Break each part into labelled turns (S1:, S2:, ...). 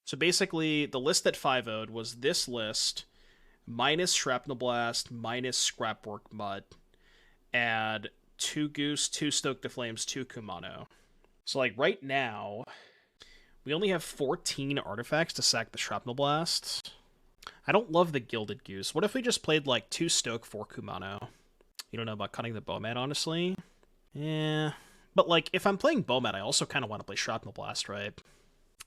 S1: So basically, the list that 5-0'd was this list, minus Shrapnel Blast, minus Scrapwork Mud, add 2 Goose, 2 Stoke the Flames, 2 Kumano. So, like, right now, we only have 14 artifacts to sack the Shrapnel Blast. I don't love the Gilded Goose. What if we just played, like, 2 Stoke, 4 Kumano? You don't know about cutting the Bowmat, honestly? Yeah. But, like, if I'm playing Bowmat, I also kind of want to play Shrapnel Blast, right?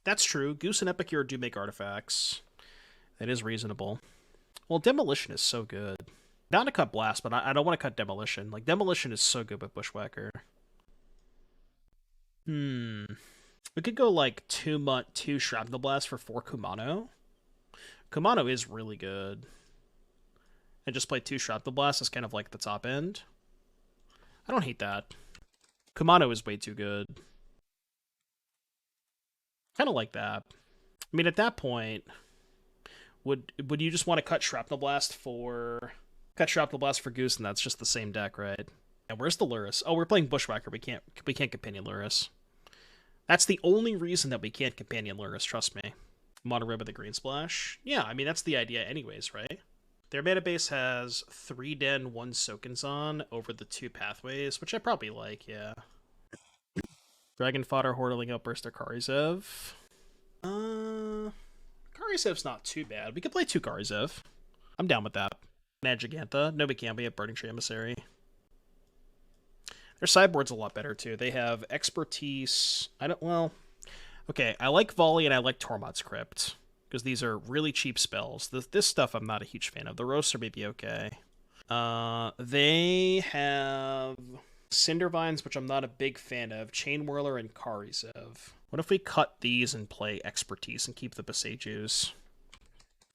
S1: That's true. Goose and Epicure do make artifacts. That is reasonable. Well, Demolition is so good. Down to cut Blast, but I don't want to cut Demolition. Like, Demolition is so good with Bushwhacker. We could go, like, 2 Shrapnel Blast for 4 Kumano. Kumano is really good. And just play 2 Shrapnel Blasts as kind of, like, the top end. I don't hate that. Kumano is way too good. Kind of like that. I mean, at that point, would you just want to cut Shrapnel Blast for Goose, and that's just the same deck, right? And where's the Lurrus? Oh, we're playing Bushwhacker. We can't companion Lurrus. That's the only reason that we can't companion Lurrus, trust me. Mono Red with a green splash. Yeah, I mean that's the idea anyways, right? Their mana base has 3 Den, 1 Sokenzan over the 2 pathways, which I probably like, yeah. Dragon Fodder, Hordeling Outburster, Karizev. Karizev's not too bad. We could play 2 Karizev. I'm down with that. Magigantha. No, we can't. We have Burning-Tree Emissary. Their sideboard's a lot better, too. They have Expertise. Okay, I like Volley and I like Tormod's Crypt, because these are really cheap spells. This stuff I'm not a huge fan of. The Roaster may be okay. They have Cindervines, which I'm not a big fan of, Chain Whirler, and Karizev. What if we cut these and play Expertise and keep the Boseijus?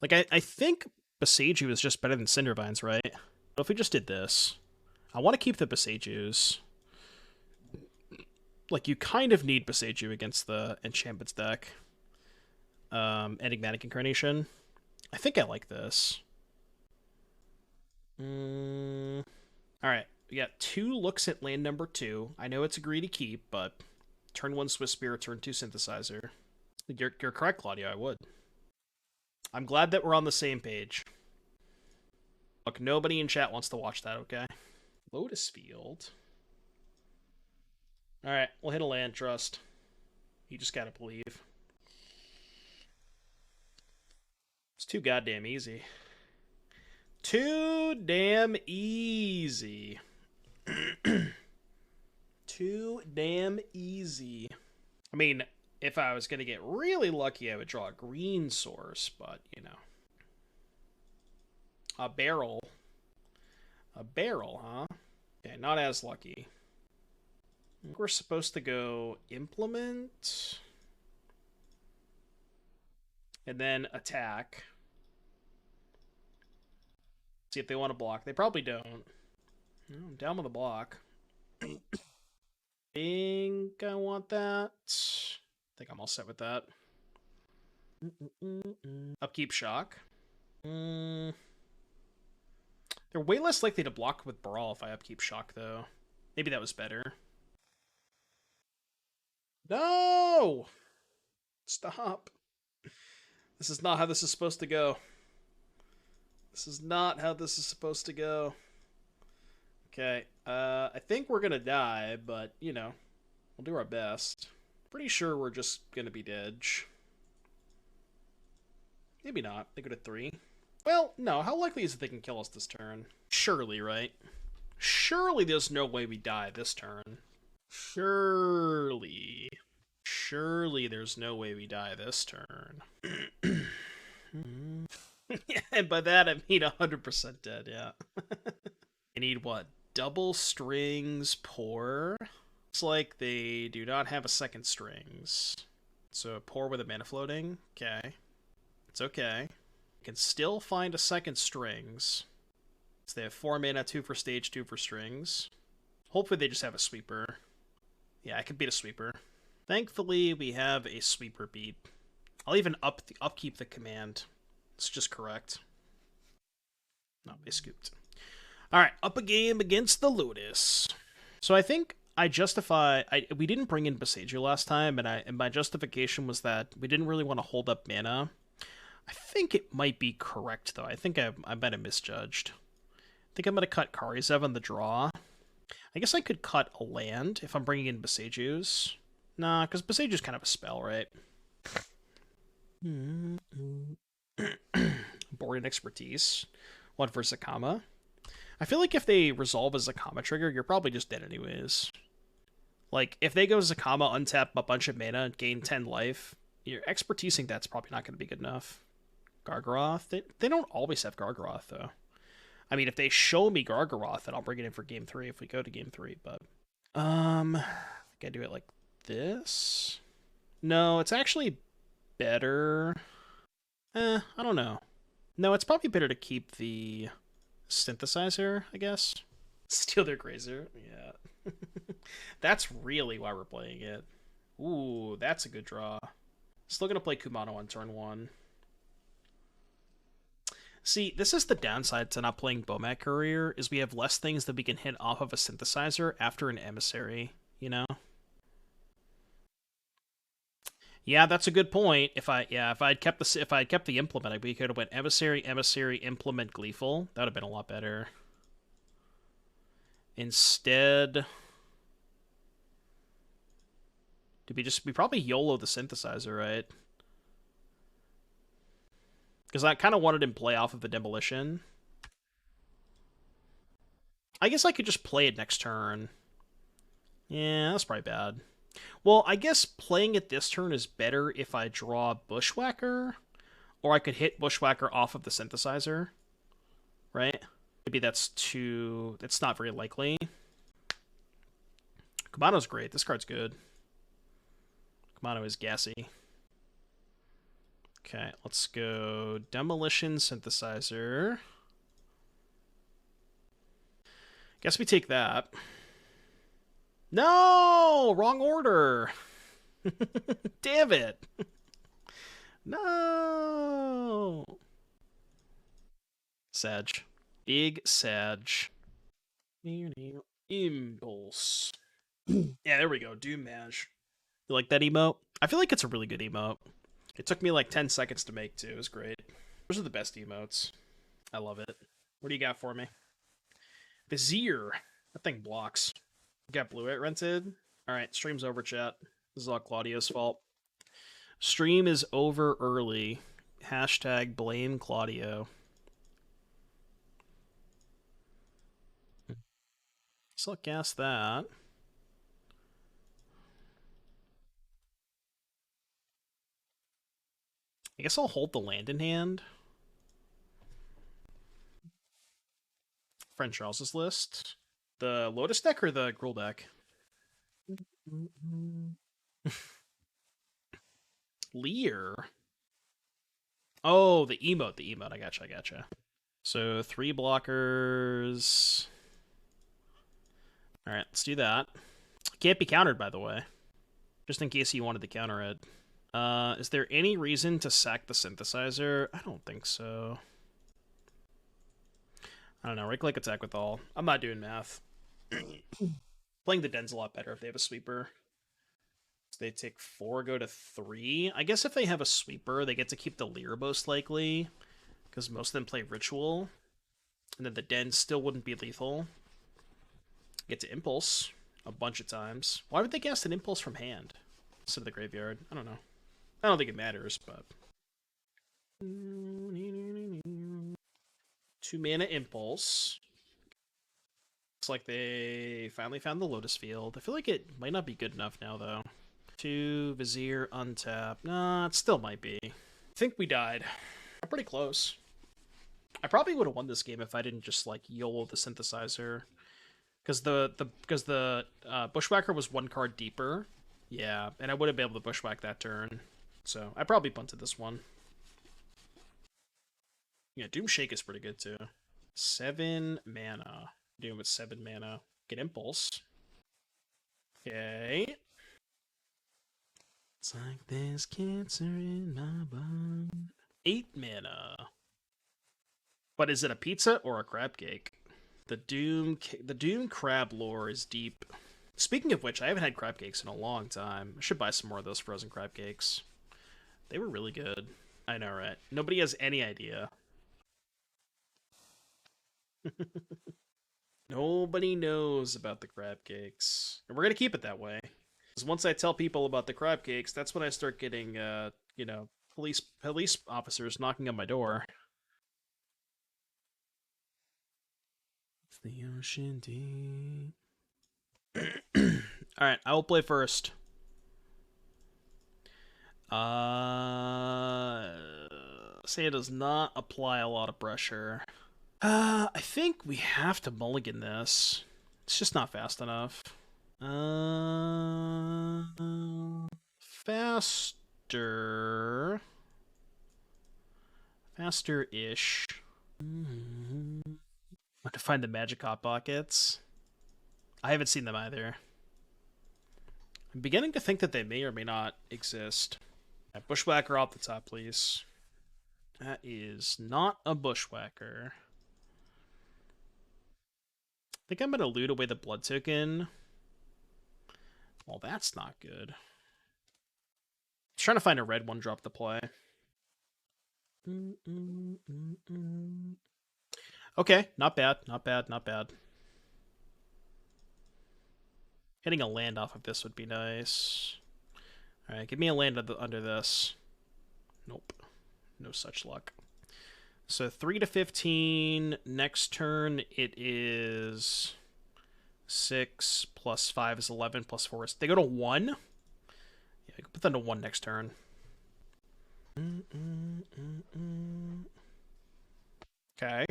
S1: Like, I think Boseiju is just better than Cindervines, right? What if we just did this? I want to keep the Boseijus. Like, you kind of need Boseiju against the Enchantments deck. Enigmatic Incarnation. I think I like this. Alright, we got 2 looks at land number 2. I know it's a greedy keep, but turn 1 Swiftspear, turn 2 Synthesizer. You're correct, Claudio, I would. I'm glad that we're on the same page. Look, nobody in chat wants to watch that, okay? Lotus Field. Alright, we'll hit a land trust. You just gotta believe. It's too goddamn easy. Too damn easy. Too damn easy. I mean, if I was gonna get really lucky, I would draw a green source, but, you know. A barrel. A barrel, huh? Okay, not as lucky. We're supposed to go Implement. And then attack. See if they want to block. They probably don't. I'm down with a block. Think I want that. I think I'm all set with that. Upkeep Shock. They're way less likely to block with Brawl if I upkeep Shock, though. Maybe that was better. No! Stop. This is not how this is supposed to go. This is not how this is supposed to go. Okay, I think we're gonna die, but, you know, we'll do our best. Pretty sure we're just gonna be dead. Maybe not. They go to 3. Well, no, how likely is it they can kill us this turn? Surely, right? Surely there's no way we die this turn. Surely. Surely there's no way we die this turn. And by that I mean 100% dead, yeah. I need what? Double strings pour? It's like they do not have a second strings. So pour with a mana floating? Okay. It's okay. You can still find a second strings. So they have 4 mana, 2 for stage, 2 for strings. Hopefully they just have a sweeper. Yeah, I could beat a sweeper. Thankfully, we have a sweeper beat. I'll even upkeep the command. It's just correct. No, they scooped. Alright, up a game against the Lotus. So I think we didn't bring in Boseiju last time, and my justification was that we didn't really want to hold up mana. I think it might be correct though. I think I might have misjudged. I think I'm gonna cut Karizev on the draw. I guess I could cut a land if I'm bringing in Boseiju's. Nah, because Boseiju's kind of a spell, right? Board expertise. One for Zakama. I feel like if they resolve a Zakama trigger, you're probably just dead anyways. Like, if they go Zakama, untap a bunch of mana, and gain 10 life, your expertising that's probably not going to be good enough. Gargaroth? They don't always have Gargaroth, though. I mean, if they show me Gargaroth, then I'll bring it in for Game 3 if we go to Game 3, but... I think I do it like this? No, it's actually better... I don't know. No, it's probably better to keep the synthesizer, I guess. Steal their Grazer, yeah. That's really why we're playing it. Ooh, that's a good draw. Still gonna play Kumano on turn 1. See, this is the downside to not playing Bomat Courier, is we have less things that we can hit off of a synthesizer after an emissary, you know? Yeah, that's a good point. If I'd kept the implement, we could have went emissary, implement, Gleeful. That would have been a lot better. Instead, we probably YOLO the synthesizer, right? Because I kind of wanted him play off of the demolition. I guess I could just play it next turn. Yeah, that's probably bad. Well, I guess playing it this turn is better if I draw Bushwhacker, or I could hit Bushwhacker off of the synthesizer, right? Maybe that's too... It's not very likely. Kumano's great. This card's good. Kumano is gassy. Okay, let's go Demolition, Synthesizer. Guess we take that. No! Wrong order! Damn it! No! Sag. Big Sag. Impulse. Yeah, there we go. Doom Mage. You like that emote? I feel like it's a really good emote. It took me like 10 seconds to make, too. It was great. Those are the best emotes. I love it. What do you got for me? Vizier. That thing blocks. Got Blue It rented. Alright, stream's over, chat. This is all Claudio's fault. Stream is over early. Hashtag blame Claudio. So I'll gas that. I guess I'll hold the land in hand. Friend Charles's list. The Lotus deck or the Gruul deck? Leer. Oh, the emote. I gotcha. So 3 blockers. Alright, let's do that. Can't be countered, by the way. Just in case you wanted to counter it. Is there any reason to sack the synthesizer? I don't think so. I don't know, right-click attack with all. I'm not doing math. Playing the Den's a lot better if they have a sweeper. So they take 4, go to 3. I guess if they have a sweeper, they get to keep the Leer most likely, because most of them play Ritual. And then the Den still wouldn't be lethal. Get to Impulse a bunch of times. Why would they cast an Impulse from hand instead of the graveyard? I don't know. I don't think it matters, but... 2 mana Impulse. Looks like they finally found the Lotus Field. I feel like it might not be good enough now, though. 2, Vizier, untap. Nah, it still might be. I think we died. I'm pretty close. I probably would have won this game if I didn't just, like, YOLO the synthesizer. Because the Bushwhacker was 1 card deeper. Yeah, and I would have been able to Bushwhack that turn. So, I probably punted this one. Yeah, Doomshake is pretty good, too. 7 mana. Doom with 7 mana. Get Impulse. Okay. It's like there's cancer in my blood. 8 mana. But is it a pizza or a crab cake? The Doom crab lore is deep. Speaking of which, I haven't had crab cakes in a long time. I should buy some more of those frozen crab cakes. They were really good. I know, right? Nobody has any idea. Nobody knows about the crab cakes. And we're going to keep it that way. Because once I tell people about the crab cakes, that's when I start getting, you know, police officers knocking on my door. It's the ocean deep. Alright, I will play first. Say it does not apply a lot of pressure. I think we have to mulligan this. It's just not fast enough. Faster. Faster-ish. I have to find the magic hot pockets. I haven't seen them either. I'm beginning to think that they may or may not exist. Bushwhacker off the top, please. That is not a Bushwhacker. I think I'm going to loot away the blood token. Well, that's not good. I was trying to find a red 1-drop to play. Okay, not bad, not bad, not bad. Getting a land off of this would be nice. Alright, give me a land under this. Nope. No such luck. So 3 to 15. Next turn it is 6 plus 5 is 11 plus 4 is... They go to 1? Yeah, I can put them to 1 next turn. Okay.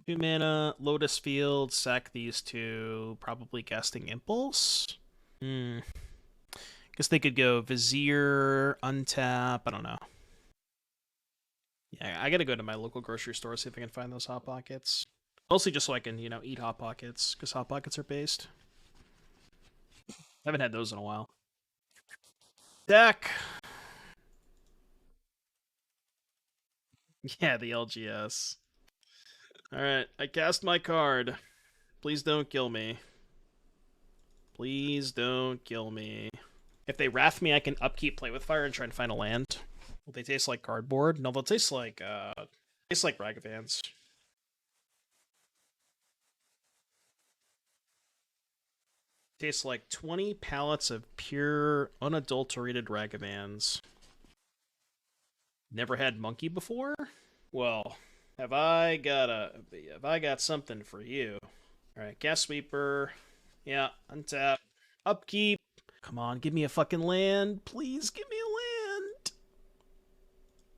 S1: 2 mana, Lotus Field, sack these two, probably casting Impulse. Guess they could go Vizier, untap, I don't know. Yeah, I gotta go to my local grocery store, see if I can find those Hot Pockets. Mostly just so I can, you know, eat Hot Pockets, because Hot Pockets are based. I haven't had those in a while. Deck! Yeah, the LGS. Alright, I cast my card. Please don't kill me. Please don't kill me. If they wrath me, I can upkeep Play with Fire and try and find a land. Will they taste like cardboard? No, they'll taste like Ragavans. Tastes like 20 pallets of pure, unadulterated Ragavans. Never had monkey before? Well, have I got something for you? Alright, Gas Sweeper. Yeah, untap. Upkeep. Come on, give me a fucking land. Please give me a land.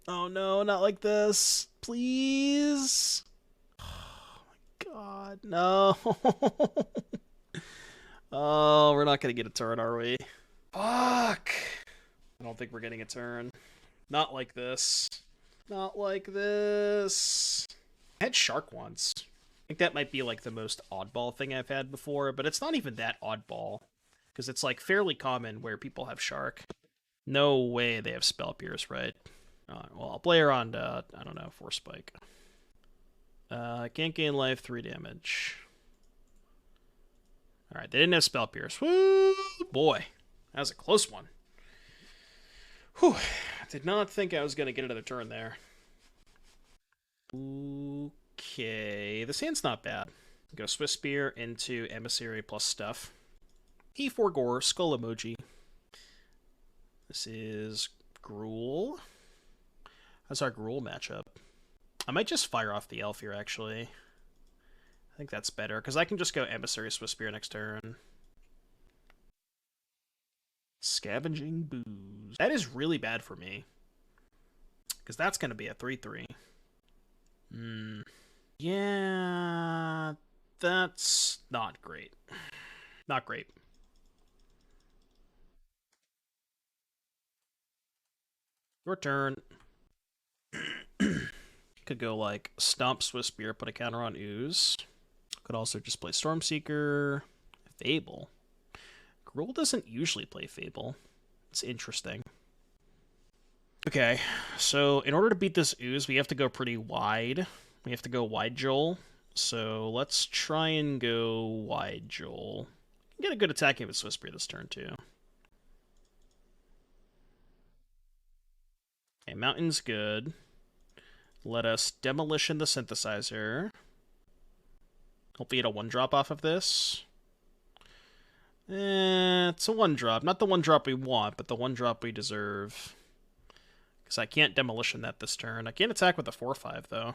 S1: Oh no, not like this. Please. Oh my god, no. Oh, we're not gonna get a turn, are we? Fuck. I don't think we're getting a turn. Not like this. Not like this. I had Shark once. I think that might be like the most oddball thing I've had before, but it's not even that oddball. Because it's like fairly common where people have Shark. No way they have Spell Pierce, right? Well, I'll play around, I don't know, Force Spike. Can't gain life, 3 damage. Alright, they didn't have Spell Pierce. Woo! Boy, that was a close one. Whew. Did not think I was going to get another turn there. Okay, this hand's not bad. Go Swiftspear into Emissary plus stuff. E4 Gore, Skull Emoji. This is Gruul. How's our Gruul matchup? I might just fire off the elf here, actually. I think that's better, because I can just go Emissary Swiftspear next turn. Scavenging Booze. That is really bad for me. Because that's going to be a 3-3. Yeah, that's not great. Not great. Your turn. Could go like Stomp Swiftspear, put a counter on Ooze. Could also just play Stormseeker. Fable. Gruul doesn't usually play Fable. It's interesting. Okay, so in order to beat this Ooze, we have to go pretty wide. We have to go wide Joel. So let's try and go wide Joel. Get a good attacking with Swiftspear this turn, too. Okay, Mountain's good. Let us Demolition the Synthesizer. Hopefully get a 1-drop off of this. It's a 1-drop. Not the 1-drop we want, but the 1-drop we deserve. Because I can't Demolition that this turn. I can't attack with a 4/5, though.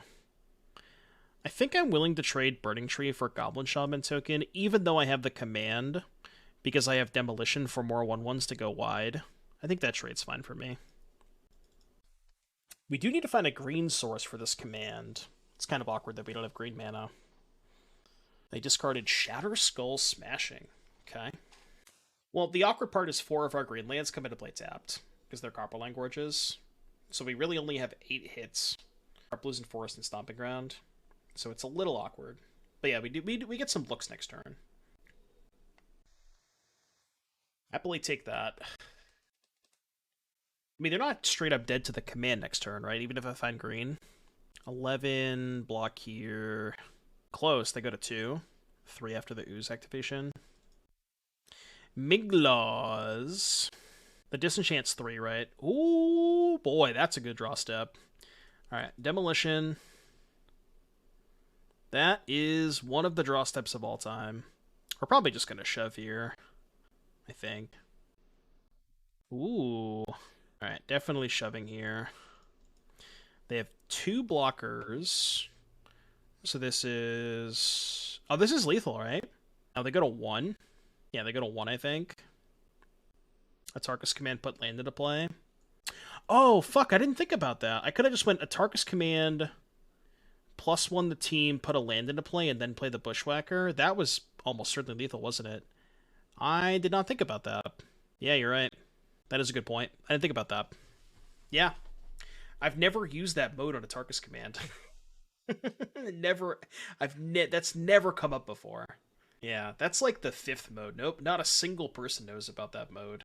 S1: I think I'm willing to trade Burning-Tree for Goblin Shaman token, even though I have the command, because I have Demolition for more 1/1s to go wide. I think that trade's fine for me. We do need to find a green source for this command. It's kind of awkward that we don't have green mana. They discarded Shatter Skull Smashing. Okay. Well, the awkward part is 4 of our green lands come into play tapped, because they're Copperline Gorges. So we really only have 8 hits. Karplusan Forest and Stomping Ground. So it's a little awkward. But yeah, we get some looks next turn. Happily take that. I mean, they're not straight up dead to the command next turn, right? Even if I find green. 11, block here. Close, they go to 2. 3 after the ooze activation. Miglaws. The disenchant's 3, right? Ooh, boy, that's a good draw step. Alright, Demolition. That is one of the draw steps of all time. We're probably just going to shove here, I think. Ooh. Alright, definitely shoving here. They have 2 blockers. So this is... Oh, this is lethal, right? Oh, they go to 1. Yeah, they go to 1, I think. Atarka's Command put land into play. Oh, fuck, I didn't think about that. I could have just went Atarka's Command... +1 the team, put a land into play, and then play the Bushwhacker. That was almost certainly lethal, wasn't it? I did not think about that. Yeah, you're right. That is a good point. I didn't think about that. Yeah. I've never used that mode on Atarka's Command. That's never come up before. Yeah, that's like the 5th mode. Nope, not a single person knows about that mode.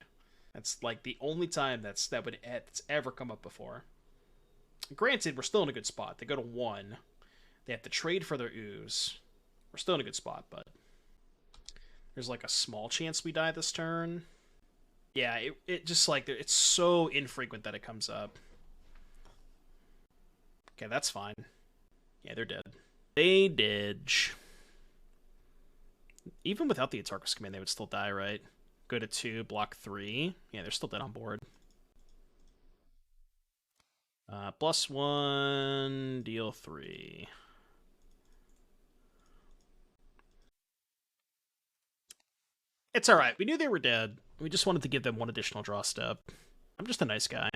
S1: That's like the only time that's ever come up before. Granted, we're still in a good spot. They go to 1. They have to trade for their ooze. We're still in a good spot, but there's like a small chance we die this turn. Yeah, it just like, it's so infrequent that it comes up. Okay, that's fine. Yeah, they're dead. They did. Even without the Atarka's Command, they would still die, right? Go to 2, block 3. Yeah, they're still dead on board. +1, deal 3. It's alright. We knew they were dead. We just wanted to give them one additional draw step. I'm just a nice guy.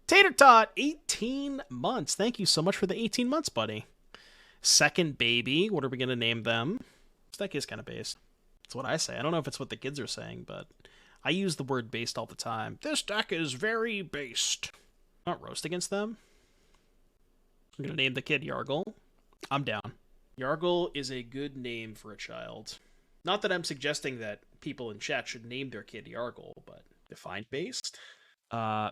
S1: Tater Tot, 18 months. Thank you so much for the 18 months, buddy. Second baby. What are we going to name them? This deck is kind of based. That's what I say. I don't know if it's what the kids are saying, but I use the word based all the time. This deck is very based. Not roast against them. I'm going to name the kid Yargle. I'm down. Yargle is a good name for a child. Not that I'm suggesting that people in chat should name their kid Yargle, but define based?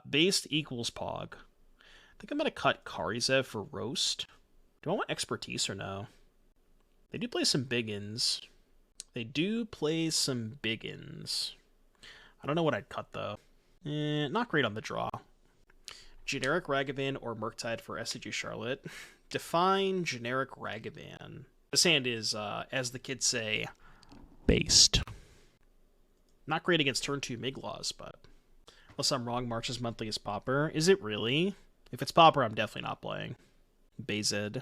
S1: Based equals Pog. I think I'm going to cut Karizev for roast. Do I want expertise or no? They do play some biggins. I don't know what I'd cut, though. Not great on the draw. Generic Ragavan or Murktide for SCG Charlotte. Define generic Ragavan. This hand is, as the kids say, based. Not great against turn 2 Miglaws, but unless I'm wrong, March's monthly is Pauper. Is it really? If it's Pauper, I'm definitely not playing. Bayzed.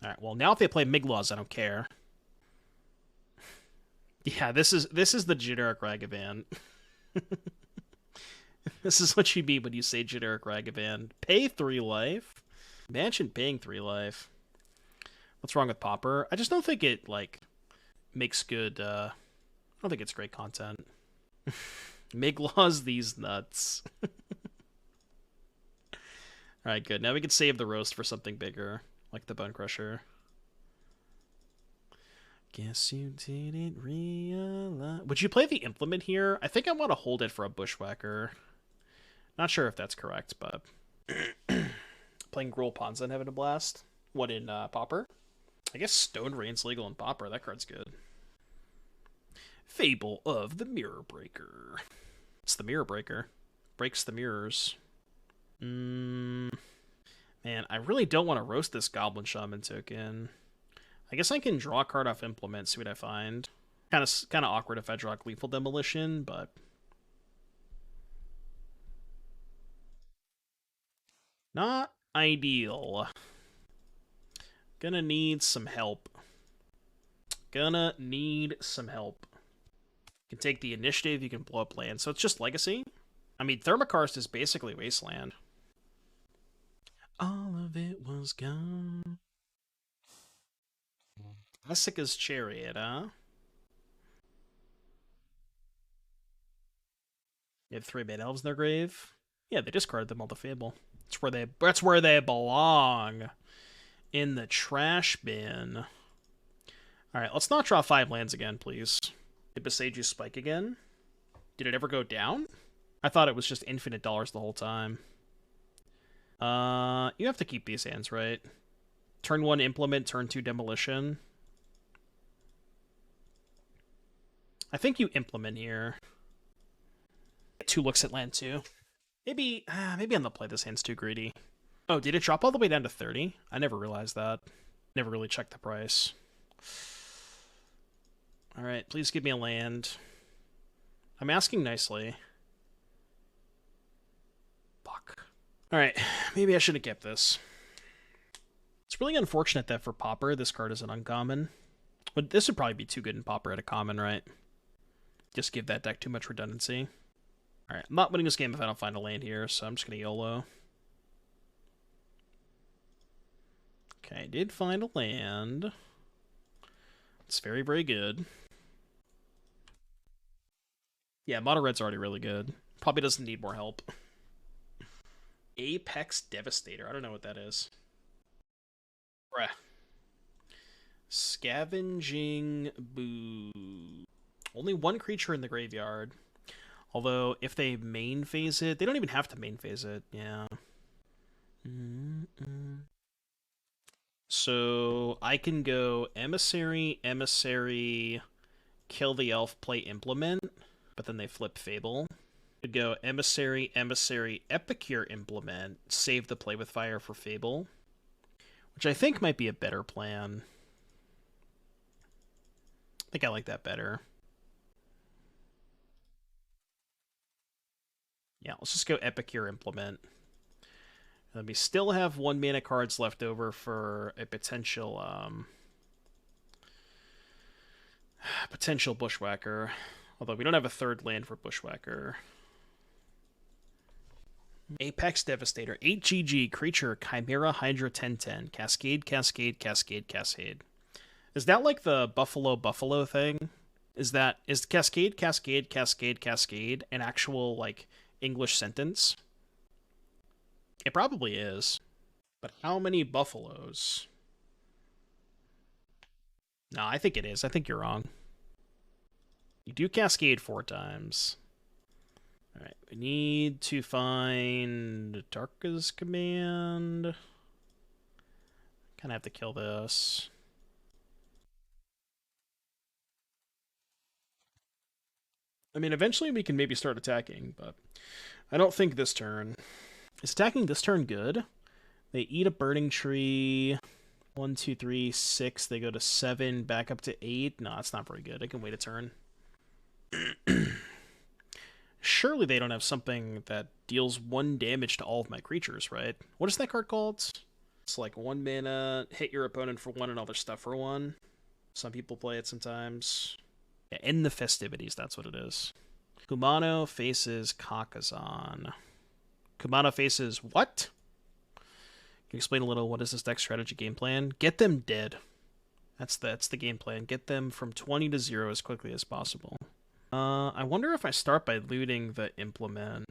S1: Alright, well, now if they play Miglaws, I don't care. Yeah, this is the generic Ragavan. This is what you mean when you say generic Ragavan. Pay 3 life? Imagine paying 3 life. What's wrong with Pauper? I just don't think it, like, makes good, I don't think it's great content. Miglaws these nuts. Alright, good. Now we can save the roast for something bigger, like the Bone Crusher. Guess you didn't realize... Would you play the Implement here? I think I want to hold it for a Bushwhacker. Not sure if that's correct, but... Playing Gruul Ponza and having a blast? What, in Pauper? I guess Stone Rain's legal in Pauper. That card's good. Fable of the Mirror Breaker. It's the Mirror Breaker. Breaks the mirrors. Man, I really don't want to roast this Goblin Shaman token. I guess I can draw a card off Implement, see what I find. Kind of awkward if I draw Gleeful Demolition, but not ideal. Gonna need some help. Gonna need some help. You can take the initiative, you can blow up land. So it's just Legacy. I mean, Thermokarst is basically Wasteland. All of it was gone. Jessica's Chariot, huh? You have 3 Mad Elves in their grave. Yeah, they discarded them all to Fable. That's where they belong. In the trash bin. Alright, let's not draw 5 lands again, please. Did Boseiju spike again? Did it ever go down? I thought it was just infinite dollars the whole time. You have to keep these hands, right? Turn 1 Implement, turn 2 Demolition. I think you Implement here. 2 looks at land 2. Maybe I'm gonna play this hand's too greedy. Oh, did it drop all the way down to 30? I never realized that. Never really checked the price. Alright, please give me a land. I'm asking nicely. Fuck. Alright, maybe I should have kept this. It's really unfortunate that for Pauper, this card is an uncommon. But this would probably be too good in Pauper at a common, right? Just give that deck too much redundancy. Alright, I'm not winning this game if I don't find a land here, so I'm just going to YOLO. Okay, I did find a land. It's very, very good. Yeah, Mono Red's already really good. Probably doesn't need more help. Apex Devastator. I don't know what that is. Bruh. Scavenging Boo. Only 1 creature in the graveyard. Although, if they main phase it... They don't even have to main phase it. Yeah. So, I can go Emissary, Emissary, kill the elf, play Implement, but then they flip Fable. Could go Emissary, Emissary, Epicure, Implement, save the play with fire for Fable, which I think might be a better plan. I think I like that better. Yeah, let's just go Epicure, Implement. And we still have 1 mana cards left over for a potential potential Bushwhacker. Although we don't have a 3rd land for Bushwhacker. Apex Devastator. 8 GG, creature, Chimera, Hydra, 10/10. Cascade, Cascade, Cascade, Cascade. Is that like the Buffalo thing? Is Cascade, Cascade, Cascade, Cascade an actual, like, English sentence? It probably is. But how many buffaloes? No, I think it is. I think you're wrong. You do Cascade 4 times. Alright, we need to find Atarka's command. Kinda have to kill this. I mean, eventually we can maybe start attacking, but I don't think this turn. Is attacking this turn good? They eat a Burning Tree. 1, 2, 3, 6. They go to 7, back up to 8. No, that's not very good. I can wait a turn. Surely they don't have something that deals 1 damage to all of my creatures, right? What is that card called? It's like 1 mana, hit your opponent for 1 and other stuff for 1. Some people play it sometimes. Yeah, in the festivities, that's what it is. Kumano faces Kakkazan. Kumano faces what? Can you explain a little what is this deck strategy game plan? Get them dead. That's the game plan. Get them from 20 to 0 as quickly as possible. I wonder if I start by looting the Implement.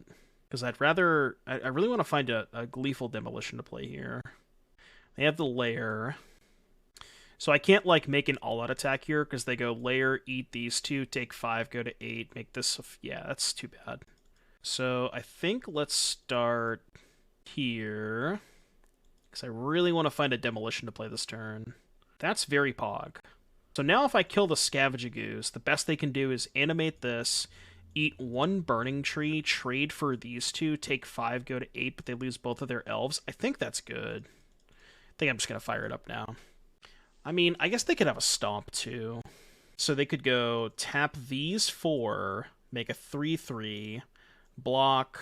S1: Because I really want to find a Gleeful Demolition to play here. They have the Lair. So I can't, like, make an all-out attack here, because they go Lair, eat these 2, take 5, go to 8, make this... Yeah, that's too bad. So I think let's start here. Because I really want to find a Demolition to play this turn. That's very pog. So now if I kill the Scavagegoose, the best they can do is animate this, eat 1 Burning Tree, trade for these 2, take 5, go to 8, but they lose both of their elves. I think that's good. I think I'm just going to fire it up now. I mean, I guess they could have a Stomp, too. So they could go tap these 4, make a 3/3, block,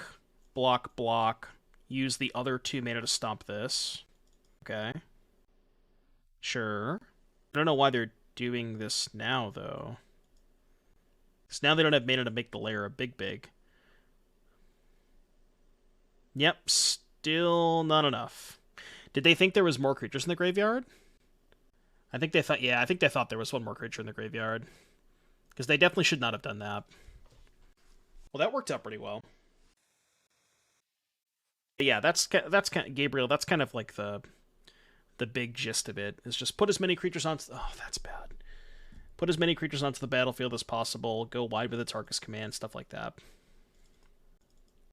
S1: block, block, use the other 2 mana to Stomp this. Okay. Sure. I don't know why they're doing this now, though. Because now they don't have mana to make the lair a big. Yep, still not enough. Did they think there was more creatures in the graveyard? I think they thought, yeah, I think they thought there was 1 more creature in the graveyard. Because they definitely should not have done that. Well, that worked out pretty well. But yeah, that's kind of, Gabriel, that's kind of like the big gist of it, is just put as many creatures onto... Oh, that's bad. Put as many creatures onto the battlefield as possible, go wide with Atarka's command, stuff like that.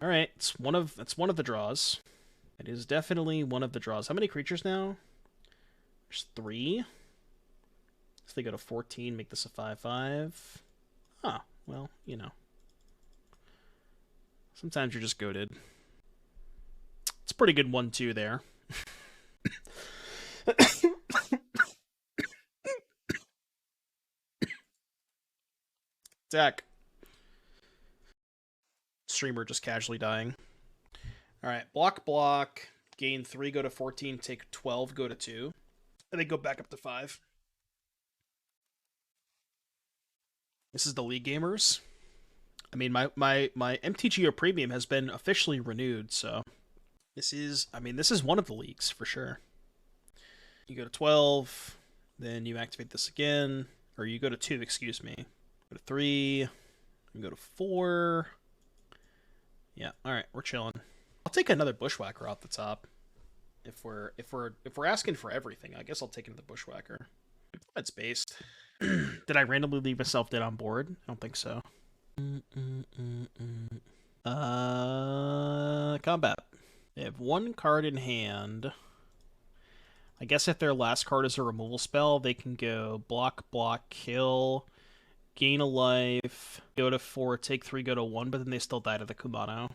S1: Alright, it's one of the draws. It is definitely one of the draws. How many creatures now? There's 3. So they go to 14, make this a 5/5. Huh, well, you know. Sometimes you're just goated. It's a pretty good 1/2 there. Zach. Streamer just casually dying. Alright, block, gain 3, go to 14, take 12, go to 2. And then go back up to 5. This is the League Gamers. I mean, my MTGO Premium has been officially renewed, so... This is one of the leagues, for sure. You go to 12, then you activate this again. Or you go to 2, excuse me. Go to 3, and go to 4. Yeah, alright, we're chilling. I'll take another Bushwhacker off the top. If we're asking for everything, I guess I'll take another Bushwhacker. That's based. Did I randomly leave myself dead on board? I don't think so. Combat. They have 1 card in hand. I guess if their last card is a removal spell, they can go block, kill, gain a life, go to 4, take 3, go to 1, but then they still die to the Kumano.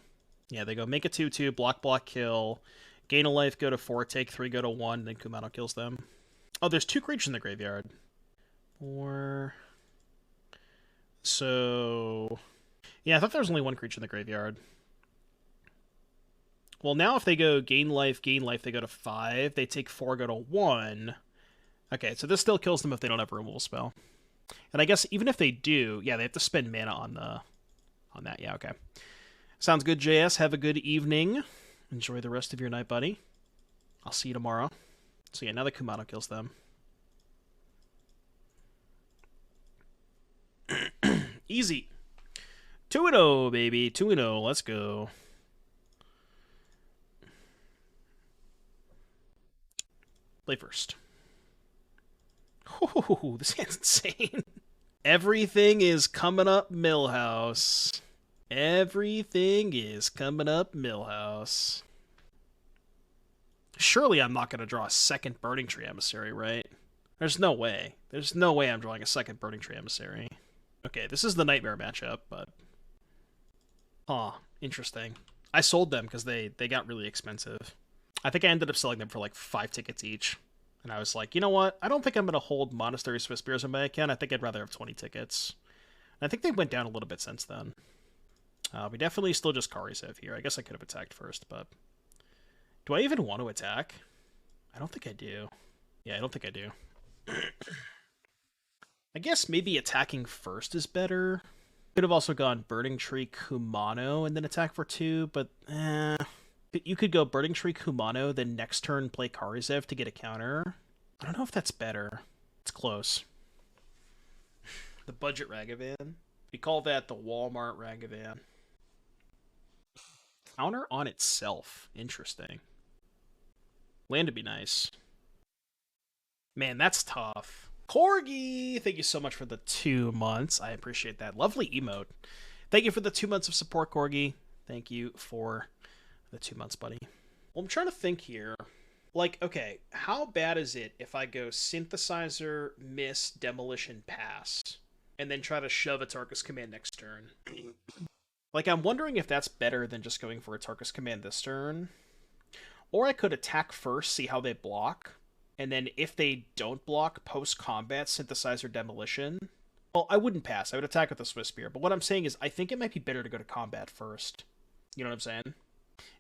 S1: Yeah, they go make a 2/2, block, kill, gain a life, go to 4, take 3, go to 1, then Kumano kills them. Oh, there's 2 creatures in the graveyard. 4. So... Yeah, I thought there was only 1 creature in the graveyard. Well, now if they go gain life, they go to 5. They take 4, go to 1. Okay, so this still kills them if they don't have a removal spell. And I guess even if they do, yeah, they have to spend mana on that. Yeah, okay. Sounds good, JS. Have a good evening. Enjoy the rest of your night, buddy. I'll see you tomorrow. So yeah, now the Kumano kills them. Easy. 2-0, baby. 2-0. Let's go. Play first. Ooh, this hand's insane. Everything is coming up, Millhouse. Everything is coming up, Millhouse. Surely I'm not going to draw a second Burning-Tree Emissary, right? There's no way. There's no way I'm drawing a second Burning-Tree Emissary. Okay, this is the Nightmare matchup, but... Huh, interesting. I sold them because they got really expensive. I think I ended up selling them for like 5 tickets each. And I was like, you know what? I don't think I'm going to hold Monastery Swiftspears in my account. I think I'd rather have 20 tickets. And I think they went down a little bit since then. We definitely still just Kari's have here. I guess I could have attacked first, but... Do I even want to attack? I don't think I do. Yeah, I don't think I do. I guess maybe attacking first is better. Could have also gone Burning-Tree Kumano and then attack for 2, but you could go Burning-Tree Kumano, then next turn play Karizev to get a counter. I don't know if that's better. It's close. The budget Ragavan. We call that the Walmart Ragavan. Counter on itself. Interesting. Land would be nice. Man, that's tough. Corgi! Thank you so much for the 2 months. I appreciate that. Lovely emote. Thank you for the 2 months of support, Corgi. Thank you for the 2 months, buddy. Well, I'm trying to think here. Like, okay, how bad is it if I go Synthesizer, Miss, Demolition, Pass, and then try to shove Atarka's Command next turn? Like, I'm wondering if that's better than just going for Atarka's Command this turn. Or I could attack first, see how they block, and then if they don't block, post-combat, Synthesizer, Demolition. Well, I wouldn't pass. I would attack with the Swiftspear. But what I'm saying is, I think it might be better to go to combat first. You know what I'm saying?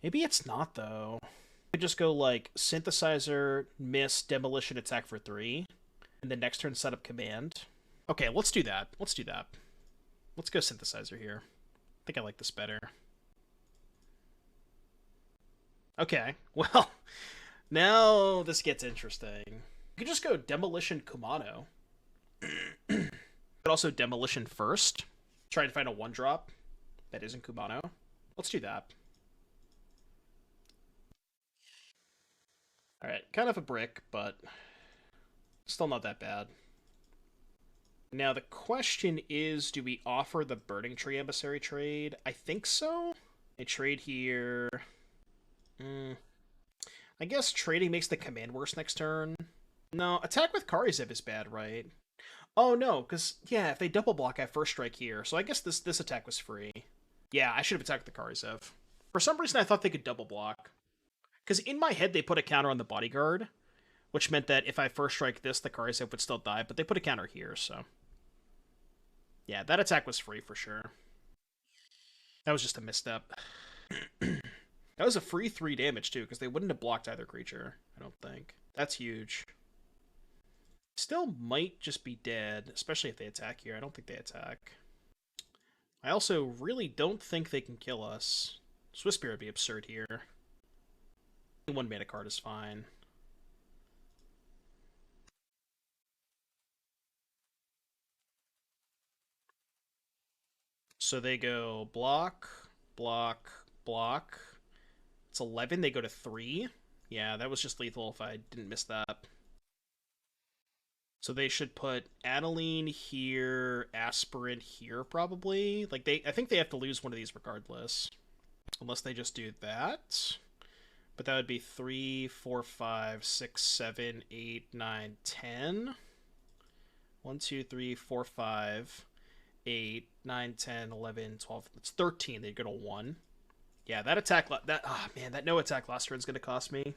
S1: Maybe it's not, though. I could just go, like, Synthesizer, Miss, Demolition, attack for 3. And then next turn, set up Command. Okay, let's do that. Let's do that. Let's go Synthesizer here. I think I like this better. Okay, well, now this gets interesting. You could just go Demolition Kumano. But also Demolition first. Try to find a 1-drop that isn't Kumano. Let's do that. Alright, kind of a brick, but still not that bad. Now the question is, do we offer the Burning-Tree Emissary trade? I think so. A trade here. I guess trading makes the command worse next turn. No, attack with Karizev is bad, right? Oh no, because, yeah, if they double block, I have first strike here. So I guess this attack was free. Yeah, I should have attacked the Karizev. For some reason, I thought they could double block. Because in my head, they put a counter on the Bodyguard, which meant that if I first strike this, the Karizev would still die, but they put a counter here, so. Yeah, that attack was free for sure. That was just a misstep. That was a free 3 damage, too, because they wouldn't have blocked either creature, I don't think. That's huge. Still might just be dead, especially if they attack here. I don't think they attack. I also really don't think they can kill us. Swiftspear would be absurd here. 1 mana card is fine. So they go block, block, block. It's 11, they go to 3. Yeah, that was just lethal if I didn't miss that. So they should put Adeline here, Aspirant here, probably. Like, I think they have to lose one of these regardless. Unless they just do that. But that would be 3, 4, 5, 6, 7, 8, 9, 10. 1, 2, 3, 4, 5, 8, 9, 10, 11, 12. It's 13. They'd go to 1. Yeah, that attack... that no attack last turn is going to cost me.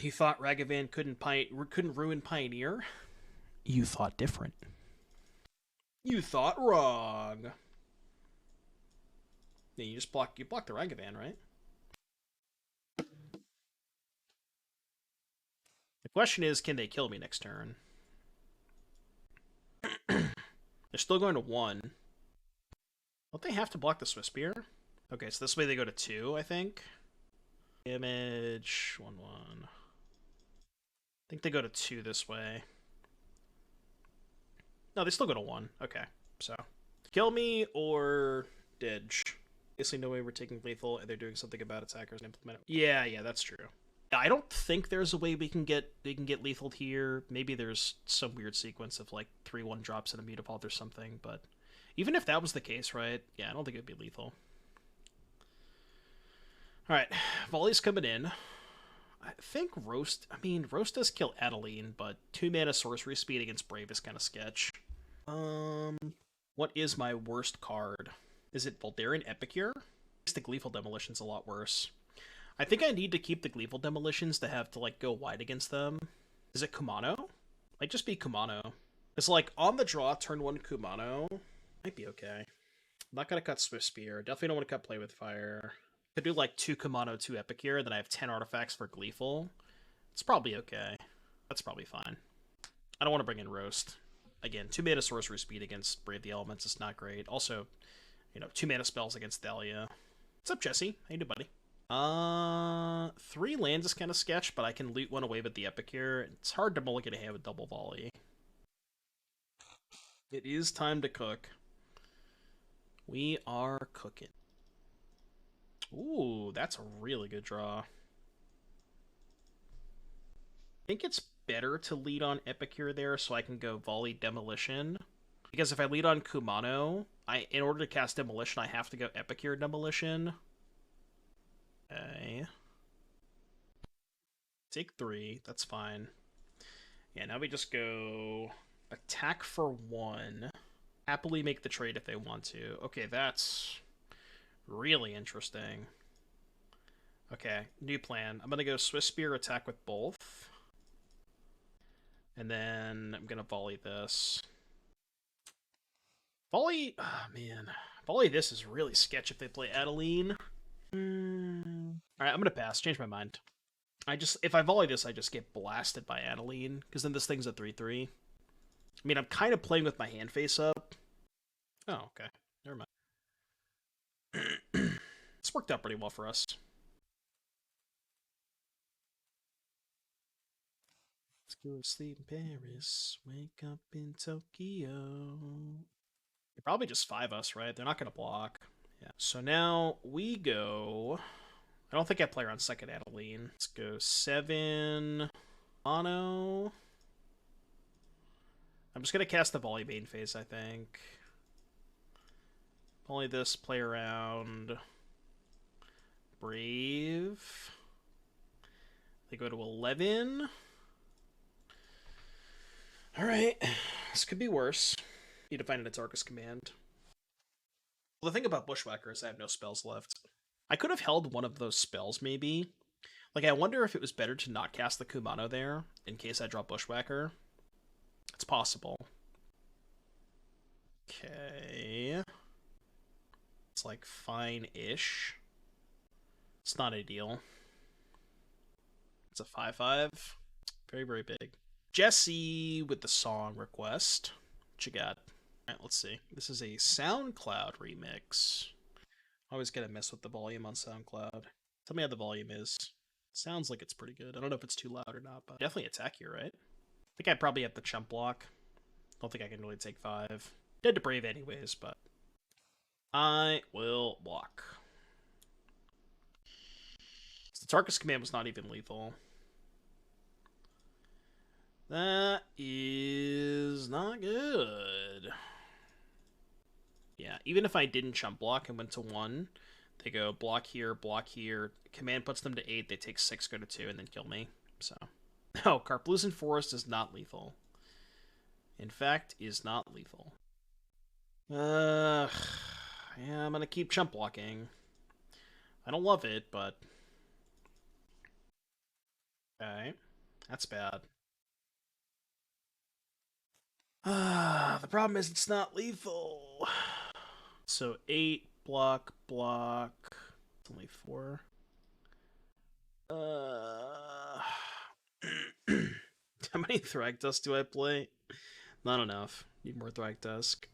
S1: You thought Ragavan couldn't ruin Pioneer? You thought different. You thought wrong. Yeah, you block the Ragavan, right? The question is, can they kill me next turn? They're still going to 1. Don't they have to block the Swiftspear? Okay, so this way they go to 2, I think. Image 1/1. I think they go to 2 this way. No, they still go to 1. Okay, so kill me or Didge. Obviously, no way we're taking lethal, and they're doing something about attackers and implement it. Yeah, that's true. I don't think there's a way we can get lethal here. Maybe there's some weird sequence of like 3/1 drops and a Mutavault or something, but even if that was the case, right? Yeah, I don't think it'd be lethal. Alright, Volley's coming in. I think Roast does kill Adeline, but 2 mana sorcery speed against Brave is kind of sketch. What is my worst card? Is it Voldaren Epicure? The Gleeful Demolition's a lot worse. I think I need to keep the Gleeful Demolitions to have to, like, go wide against them. Is it Kumano? Might just be Kumano. It's like, on the draw, turn 1 Kumano. Might be okay. I'm not gonna cut Swiftspear. Definitely don't want to cut Play with Fire. Could do, like, 2 Kumano, 2 Epicure, and then I have 10 artifacts for Gleeful. It's probably okay. That's probably fine. I don't want to bring in Roast. Again, 2 mana sorcery speed against Brave the Elements is not great. Also, 2 mana spells against Thalia. What's up, Jesse? How you doing, buddy? 3 lands is kind of sketch, but I can loot 1 away with the Epicure. It's hard to mulligan a hand with double volley. It is time to cook. We are cooking. Ooh, that's a really good draw. I think it's better to lead on Epicure there so I can go Volley Demolition. Because if I lead on Kumano, in order to cast Demolition, I have to go Epicure Demolition. Okay. Take 3. That's fine. Yeah, now we just go attack for 1. Happily make the trade if they want to. Okay, that's really interesting. Okay, new plan. I'm going to go Swiftspear, attack with both. And then I'm going to volley this. Volley... Oh, man. Volley this is really sketch if they play Adeline. Alright, I'm going to pass. Change my mind. If I volley this, I just get blasted by Adeline, because then this thing's a 3-3. I mean, I'm kind of playing with my hand face up. Oh, okay. Never mind. This worked out pretty well for us. Let's go to sleep in Paris, wake up in Tokyo. They probably just 5 us, right? They're not going to block. Yeah. So now we go... I don't think I play around second Adeline. Let's go 7 mono. I'm just going to cast the Volley main phase, I think. Volley this, play around Brave. They go to 11. Alright, this could be worse. Need to find an Atarka's command. Well, the thing about Bushwhacker is I have no spells left. I could have held one of those spells, maybe. Like, I wonder if it was better to not cast the Kumano there, in case I draw Bushwhacker. It's possible. Okay. It's, like, fine-ish. It's not ideal. It's a 5-5. Very, very big. Jesse with the song request. What you got? Alright, let's see. This is a SoundCloud remix. Always gotta mess with the volume on SoundCloud. Tell me how the volume is. Sounds like it's pretty good. I don't know if it's too loud or not, but definitely attack here, right? I think I probably have the chump block. Don't think I can really take 5. Dead to Brave anyways, but I will block. The Tarkus command was not even lethal. That is not good. Yeah, even if I didn't chump block and went to 1, they go block here, command puts them to 8, they take 6, go to 2, and then kill me. So, no, Karplusan Forest is not lethal. In fact, is not lethal. Yeah, I'm gonna keep chump blocking. I don't love it, but... Okay, that's bad. The problem is it's not lethal. So 8, block. It's only 4. How many Thragtusk do I play? Not enough. Need more Thragtusk.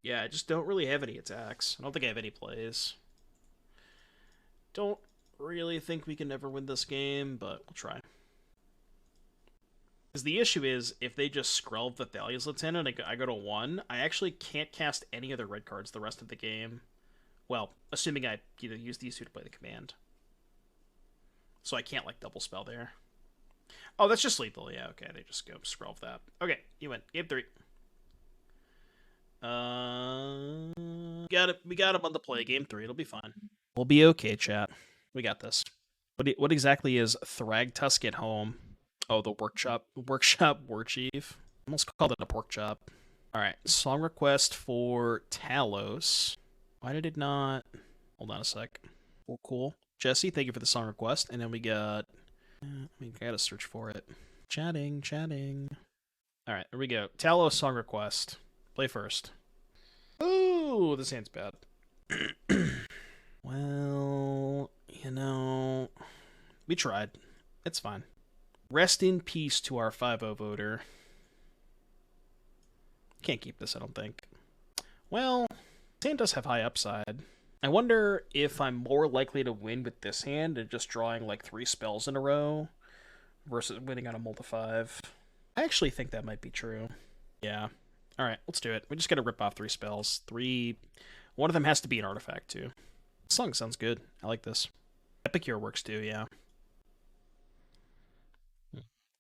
S1: Yeah, I just don't really have any attacks. I don't think I have any plays. Don't really think we can ever win this game, but we'll try. Because the issue is, if they just Skrelv the Thalia's Lieutenant and I go to 1, I actually can't cast any other red cards the rest of the game. Well, assuming I use these 2 to play the command. So I can't, like, double spell there. Oh, that's just lethal. Yeah, okay, they just go Skrelv that. Okay, you win. Game 3. We got him on the play. Game 3. It'll be fine. We'll be okay, chat. We got this. What exactly is Thragtusk at home? Oh, the workshop war chief. Almost called it a pork chop. Alright, song request for Talos. Why did it not... Hold on a sec. Well, cool. Jesse, thank you for the song request. And then we got... I gotta search for it. Chatting. Alright, here we go. Talos song request. Play first. Ooh, this hand's bad. Well, we tried. It's fine. Rest in peace to our 5-0 voter. Can't keep this, I don't think. Well, this hand does have high upside. I wonder if I'm more likely to win with this hand and just drawing like 3 spells in a row versus winning on a multi-5. I actually think that might be true. Yeah. Alright, let's do it. We just gotta rip off 3 spells. 3... One of them has to be an artifact, too. This song sounds good. I like this. Epicure works, too, yeah.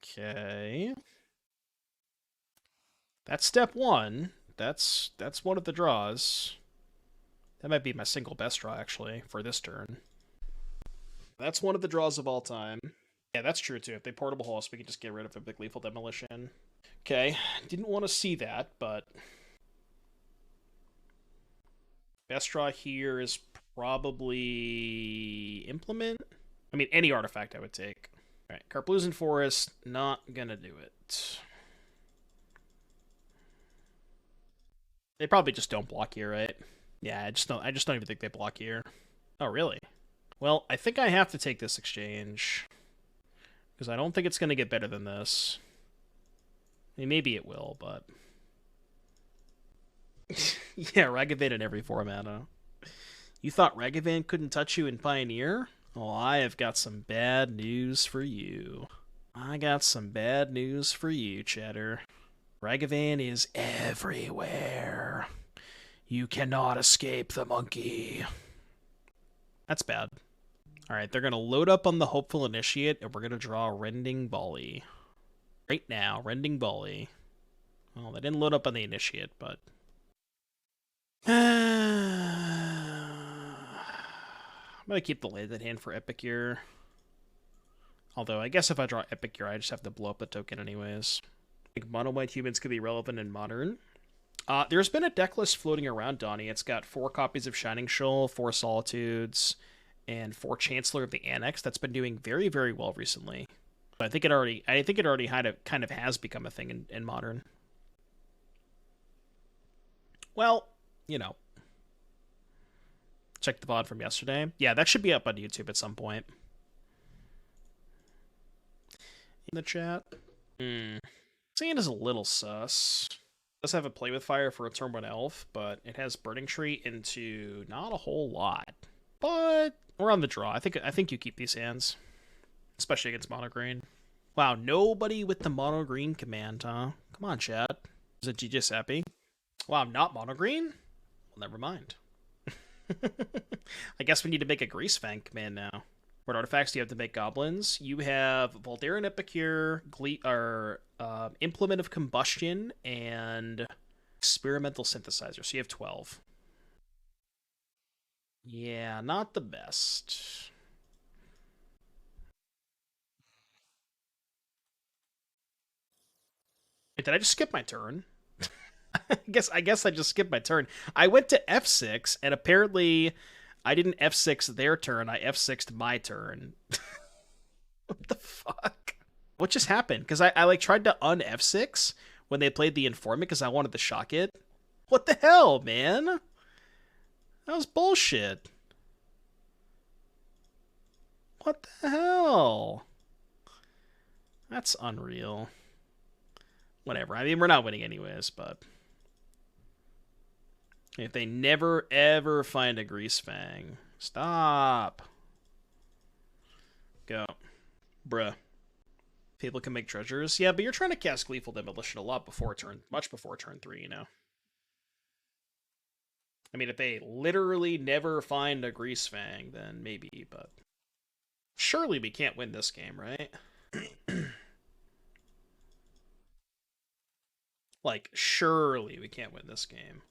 S1: Okay. That's step 1. That's one of the draws. That might be my single best draw, actually, for this turn. That's one of the draws of all time. Yeah, that's true too. If they portable host, we can just get rid of a big Gleeful Demolition. Okay, didn't want to see that, but best draw here is probably Implement. I mean, any artifact I would take. All right, Karplusan Forest, not gonna do it. They probably just don't block here, right? Yeah, I just don't even think they block here. Oh, really? Well, I think I have to take this exchange. Because I don't think it's going to get better than this. I mean, maybe it will, but... yeah, Ragavan in every 4 mana. You thought Ragavan couldn't touch you in Pioneer? Well, I have got some bad news for you. I got some bad news for you, Chatter. Ragavan is everywhere. You cannot escape the monkey. That's bad. Alright, they're going to load up on the Hopeful Initiate, and we're going to draw Rending Volley. Right now, Rending Volley. Well, they didn't load up on the Initiate, but... I'm going to keep the landed hand for Epicure. Although, I guess if I draw Epicure, I just have to blow up the token anyways. I think mono-white humans could be relevant in Modern. There's been a deck list floating around, Donnie. It's got 4 copies of Shining Shoal, 4 Solitudes, and 4 Chancellor of the Annex. That's been doing very, very well recently. But I think it already kind of has become a thing in Modern. Well, you know. Check the VOD from yesterday. Yeah, that should be up on YouTube at some point. In the chat. Sand is a little sus. It does have a Play with Fire for a turn 1 elf, but it has Burning-Tree into not a whole lot. But we're on the draw. I think you keep these hands. Especially against mono green. Wow, nobody with the mono green command, huh? Come on, chat. Is it GGS happy? Wow, not mono green? Well, never mind. I guess we need to make a Greasefang command now. What artifacts do you have to make goblins? You have Voldaren Epicure, Implement of Combustion, and Experimental Synthesizer. So you have 12. Yeah, not the best. Wait, did I just skip my turn? I guess I just skipped my turn. I went to F6, and apparently I didn't F6 their turn. I F6'd my turn. What the fuck? What just happened? Because I like tried to un-F6 when they played the Informant because I wanted to shock it. What the hell, man? That was bullshit. What the hell? That's unreal. Whatever. I mean, we're not winning anyways, but... if they never, ever find a Greasefang. Stop. Go. Bruh. People can make treasures. Yeah, but you're trying to cast Gleeful Demolition a lot before much before turn 3, you know? I mean, if they literally never find a Greasefang, then maybe, but... surely we can't win this game, right? Like, surely we can't win this game.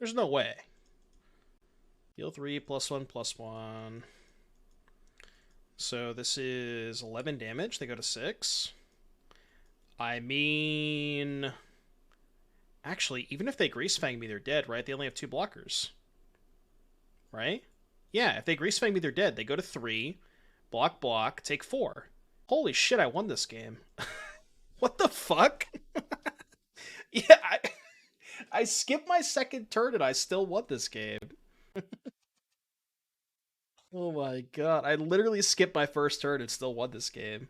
S1: There's no way. Deal 3, +1/+1. So this is 11 damage. They go to 6. I mean... actually, even if they Greasefang me, they're dead, right? They only have 2 blockers. Right? Yeah, if they Greasefang me, they're dead. They go to 3. Block, block, take 4. Holy shit, I won this game. What the fuck? Yeah, I skipped my second turn and I still won this game. Oh my god, I literally skipped my first turn and still won this game.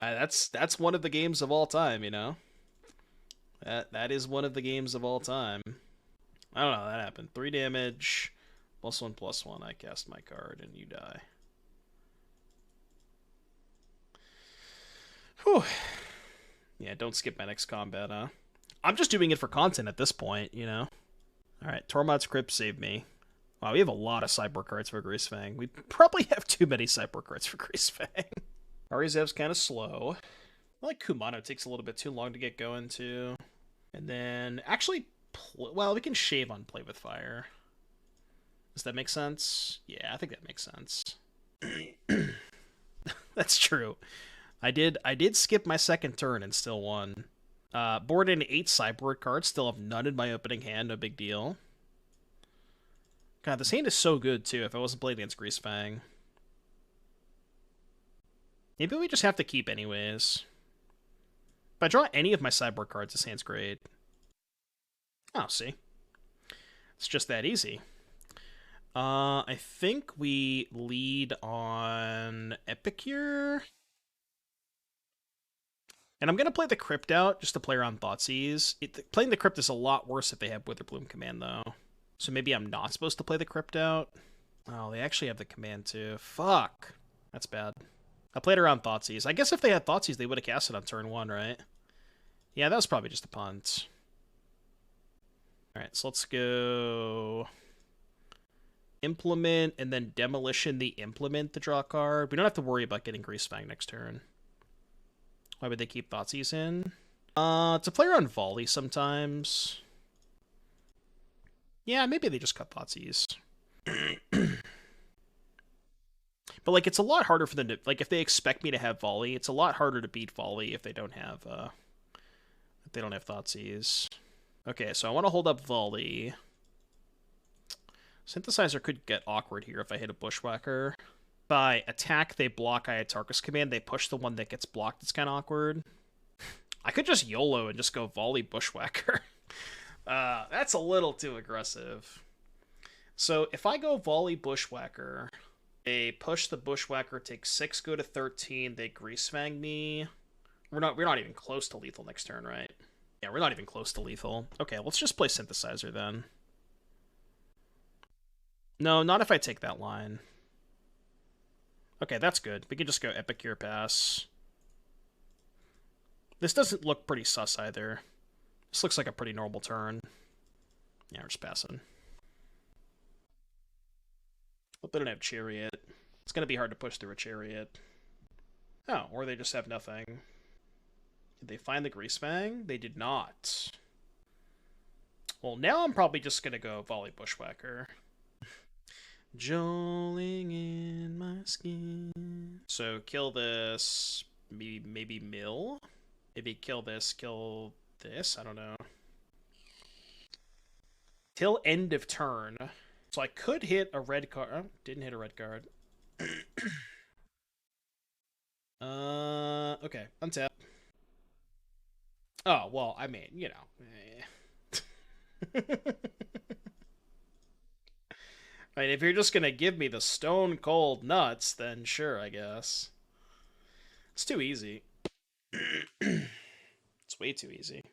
S1: That's one of the games of all time, you know? That is one of the games of all time. I don't know how that happened. 3 damage, +1/+1, I cast my card and you die. Whew. Yeah, don't skip my next combat, huh? I'm just doing it for content at this point, you know? Alright, Tormod's Crypt saved me. Wow, we have a lot of sideboard cards for Greasefang. We probably have too many sideboard cards for Greasefang. Arizev's kind of slow. I like Kumano takes a little bit too long to get going, too. And then, actually, well, we can shave on Play with Fire. Does that make sense? Yeah, I think that makes sense. That's true. I did skip my second turn and still won. Board in 8 sideboard cards, still have none in my opening hand, no big deal. God, this hand is so good too if I wasn't playing against Greasefang. Maybe we just have to keep anyways. If I draw any of my sideboard cards, this hand's great. Oh, see? It's just that easy. I think we lead on Epicure. And I'm going to play the Crypt out just to play around Thoughtseize. Playing the Crypt is a lot worse if they have Witherbloom Command, though. So maybe I'm not supposed to play the Crypt out. Oh, they actually have the command, too. Fuck. That's bad. I played around Thoughtseize. I guess if they had Thoughtseize, they would have cast it on turn 1, right? Yeah, that was probably just a punt. Alright, so let's go... Implement, and then Demolition the Implement to draw a card. We don't have to worry about getting Greasefang next turn. Why would they keep Thoughtseize in? To play around Volley sometimes. Yeah, maybe they just cut Thoughtseize. But, like, it's a lot harder for them to... Like, if they expect me to have Volley, it's a lot harder to beat Volley if they don't have, Thoughtseize. Okay, so I want to hold up Volley. Synthesizer could get awkward here if I hit a Bushwhacker. If I attack, they block Atarka's command. They push the one that gets blocked. It's kind of awkward. I could just YOLO and just go Volley Bushwhacker. That's a little too aggressive. So if I go Volley Bushwhacker, they push the Bushwhacker, take 6, go to 13. They Greasefang me. We're not even close to lethal next turn, right? Yeah, we're not even close to lethal. Okay, let's just play Synthesizer then. No, not if I take that line. Okay, that's good. We can just go Epicure pass. This doesn't look pretty sus either. This looks like a pretty normal turn. Yeah, we're just passing. Hope they don't have Chariot. It's going to be hard to push through a Chariot. Oh, or they just have nothing. Did they find the Greasefang? They did not. Well, now I'm probably just going to go Volley Bushwhacker. Joling in my skin. So kill this, maybe mill? Maybe kill this, I don't know. Till end of turn. So I could hit a red card. Oh, didn't hit a red card. Okay, untap. Oh, well, I mean, you know. I mean, if you're just gonna give me the stone cold nuts, then sure, I guess. It's too easy. It's way too easy.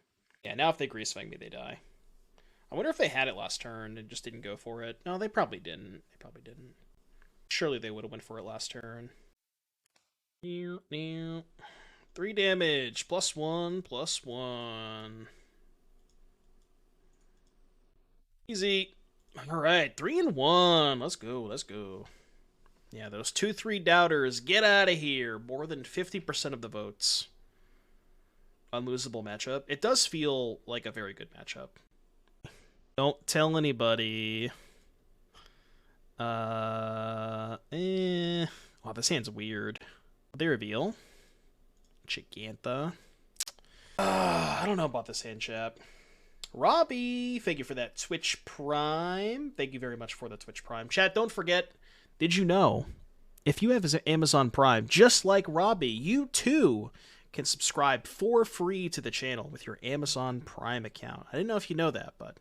S1: Yeah, now if they Greasefang me, they die. I wonder if they had it last turn and just didn't go for it. No, they probably didn't. Surely they would have went for it last turn. 3 damage. +1/+1. Easy. Alright, 3-1. Let's go. Yeah, those 2-3 doubters, get out of here. More than 50% of the votes. Unlosable matchup. It does feel like a very good matchup. Don't tell anybody. Wow, this hand's weird. They reveal. Giganta. I don't know about this hand, chap. Robbie, thank you for that Twitch Prime. Thank you very much for the Twitch Prime. Chat, don't forget, did you know, if you have Amazon Prime, just like Robbie, you too can subscribe for free to the channel with your Amazon Prime account. I didn't know if you know that, but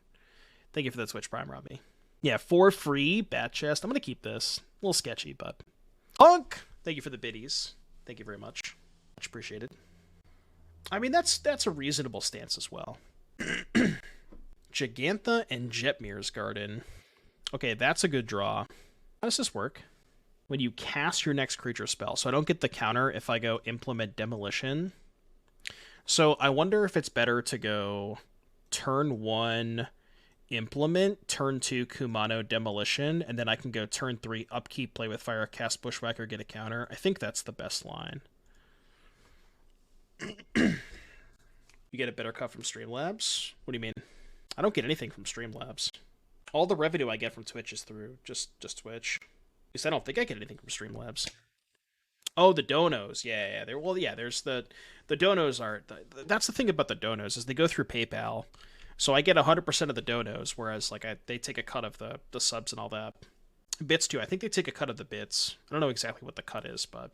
S1: thank you for the Twitch Prime, Robbie. Yeah, for free, Bat Chest. I'm going to keep this. A little sketchy, but... Punk! Thank you for the biddies. Thank you very much. Much appreciated. I mean, that's a reasonable stance as well. Giganta and Jetmir's Garden. Okay, that's a good draw. How does this work? When you cast your next creature spell, so I don't get the counter if I go Implement Demolition. So I wonder if it's better to go turn 1 Implement, turn 2 Kumano Demolition, and then I can go turn 3 Upkeep, play with Fire, cast Bushwhacker, get a counter. I think that's the best line. You get a better cut from Streamlabs? What do you mean? I don't get anything from Streamlabs. All the revenue I get from Twitch is through just Twitch. At least I don't think I get anything from Streamlabs. Oh, the donos. Yeah. There's the donos are... That's the thing about the donos, is they go through PayPal. So I get 100% of the donos, whereas like they take a cut of the subs and all that. Bits, too. I think they take a cut of the bits. I don't know exactly what the cut is, but...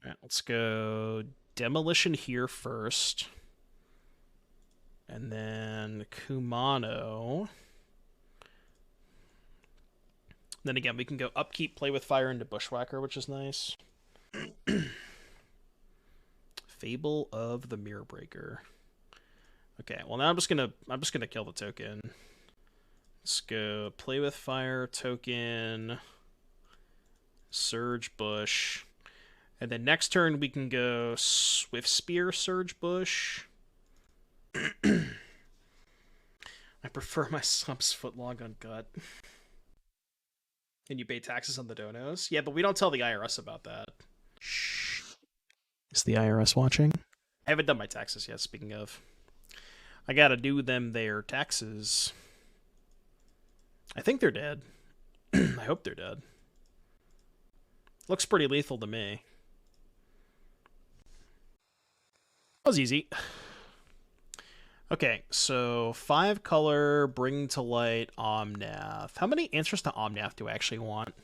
S1: Alright, let's go Demolition here first. And then Kumano. Then again, we can go Upkeep, Play with Fire into Bushwhacker, which is nice. Fable of the Mirror Breaker. Okay, well now I'm just gonna kill the token. Let's go Play with Fire, token, Surge Bush. And then next turn we can go Swiftspear, Surge Bush. I prefer my subs footlong on gut. And you pay taxes on the donos? Yeah, but we don't tell the IRS about that. Shh. Is the IRS watching? I haven't done my taxes yet, speaking of. I gotta do them their taxes. I think they're dead. I hope they're dead. Looks pretty lethal to me. That was easy. Okay, so 5 color, Bring to Light, Omnath. How many answers to Omnath do I actually want?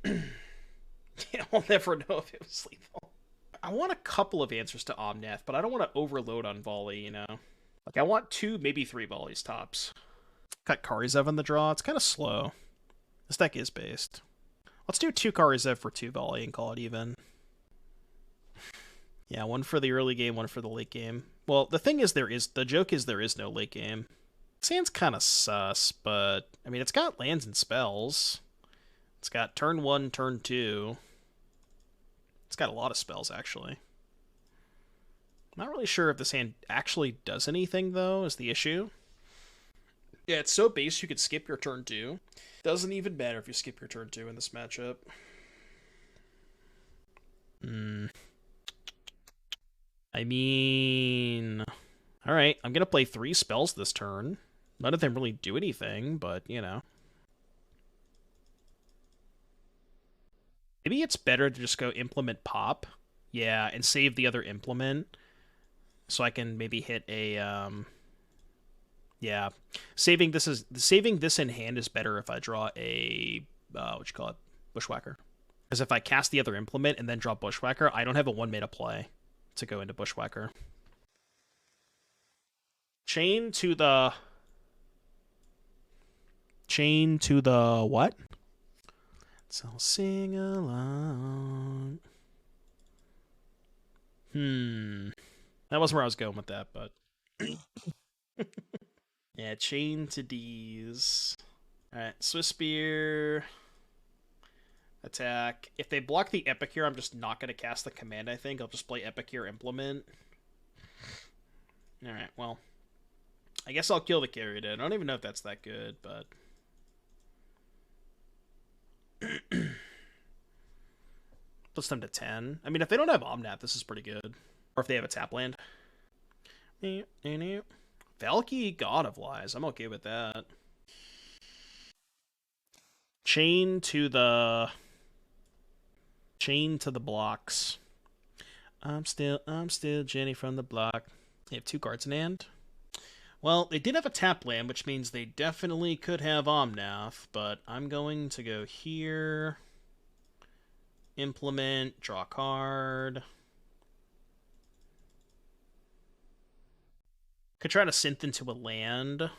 S1: Yeah, I'll never know if it was lethal. I want a couple of answers to Omnath, but I don't want to overload on Volley, you know? Like, I want 2, maybe 3 Volleys tops. Got Karizev in the draw. It's kind of slow. This deck is based. Let's do 2 Karizev for 2 Volley and call it even. Yeah, 1 for the early game, 1 for the late game. Well, the thing is, the joke is there is no late game. Sand's kind of sus, but, I mean, it's got lands and spells. It's got turn 1, turn 2. It's got a lot of spells, actually. Not really sure if this hand actually does anything, though, is the issue. Yeah, it's so base you could skip your turn 2. Doesn't even matter if you skip your turn 2 in this matchup. I mean... Alright, I'm gonna play 3 spells this turn. None of them really do anything, but, you know. Maybe it's better to just go Implement Pop. Yeah, and save the other Implement. So I can maybe hit a, Yeah. Saving this in hand is better if I draw a, Bushwhacker. Because if I cast the other Implement and then draw Bushwhacker, I don't have a 1-mana play to go into Bushwhacker. Chain to the what? So I'll sing along. That wasn't where I was going with that, but... Yeah, chain to D's. Alright, Swiftspear. Attack. If they block the Epicure, I'm just not going to cast the command, I think. I'll just play Epicure Implement. Alright, well. I guess I'll kill the Kari then. I don't even know if that's that good, but... Puts them to 10. I mean, if they don't have Omnath, this is pretty good. Or if they have a tap land. Valky, God of Lies. I'm okay with that. Chain to the blocks. I'm still Jenny from the block. They have 2 cards in hand. Well, they did have a tap land, which means they definitely could have Omnath, but I'm going to go here. Implement, draw card. Could try to synth into a land.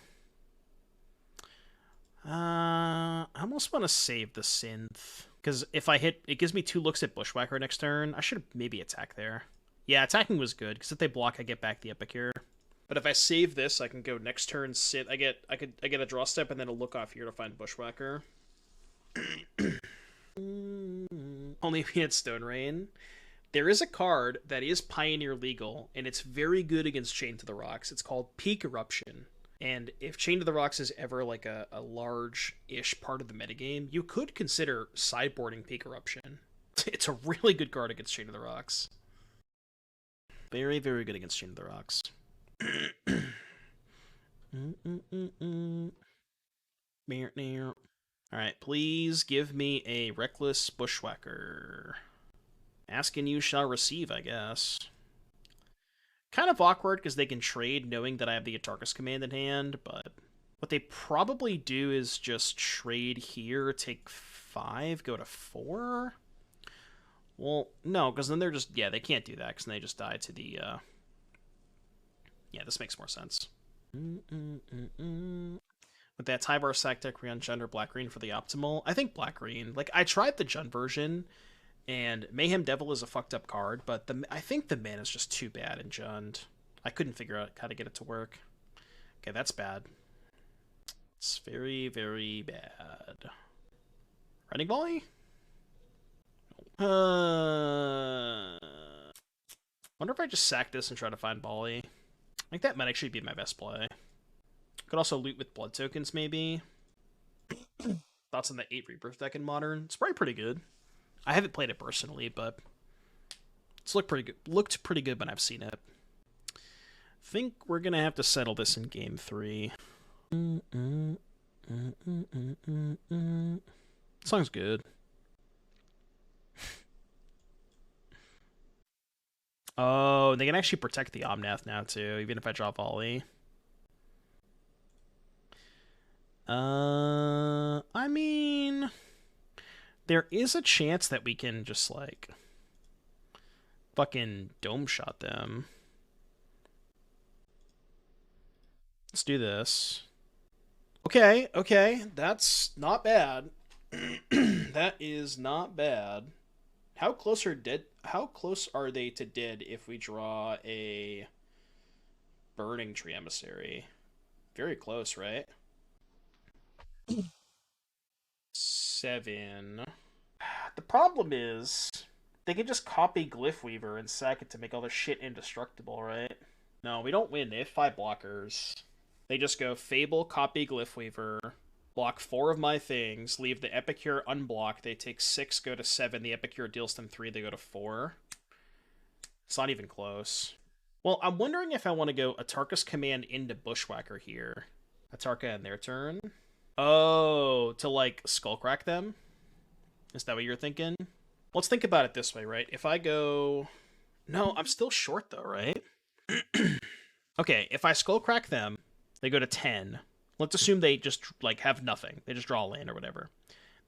S1: I almost want to save the synth. Because if I hit, it gives me 2 looks at Bushwhacker next turn. I should maybe attack there. Yeah, attacking was good, because if they block, I get back the Epicure. But if I save this, I can go next turn, sit. I get a draw step, and then a look off here to find Bushwhacker. Only if he had Stone Rain. There is a card that is Pioneer legal, and it's very good against Chain to the Rocks. It's called Peak Eruption. And if Chain to the Rocks is ever like a large-ish part of the metagame, you could consider sideboarding Peak Eruption. It's a really good card against Chain to the Rocks. Very, very good against Chain to the Rocks. Alright, please give me a Reckless Bushwhacker. Ask and you shall receive, I guess. Kind of awkward because they can trade knowing that I have the Atarka's command in hand, but what they probably do is just trade here, take 5, go to 4? Well, no, because then they're just... Yeah, they can't do that because then they just die to the... Yeah, this makes more sense. With that Tybar sack deck, re-engender black-green for the optimal. I think black-green. Like, I tried the Jund version, and Mayhem Devil is a fucked up card, but I think the mana is just too bad in Jund. I couldn't figure out how to get it to work. Okay, that's bad. It's very, very bad. Rending Volley? Wonder if I just sack this and try to find Volley. I think that might actually be my best play. Could also loot with blood tokens, maybe. Thoughts on the 8 Rebirth deck in Modern? It's probably pretty good. I haven't played it personally, but it's looked pretty good when I've seen it. Think we're gonna have to settle this in game 3. Song's good. Oh, they can actually protect the Omnath now too, even if I draw Volley. I mean, there is a chance that we can just, like, fucking dome shot them. Let's do this. Okay, that's not bad. That is not bad. How close are they to dead if we draw a Burning-Tree Emissary? Very close, right? 7. The problem is they can just copy Glyphweaver and sack it to make all their shit indestructible, right? No, we don't win. They have 5 blockers. They just go Fable, copy Glyphweaver, block 4 of my things, leave the Epicure unblocked. They take 6, go to 7. The Epicure deals them 3. They go to 4. It's not even close. Well, I'm wondering if I want to go Atarka's command into Bushwhacker here. Atarka in their turn. Oh, to, like, Skullcrack them? Is that what you're thinking? Let's think about it this way, right? If I go... No, I'm still short, though, right? Okay, if I Skullcrack them, they go to 10. Let's assume they just, like, have nothing. They just draw a land or whatever.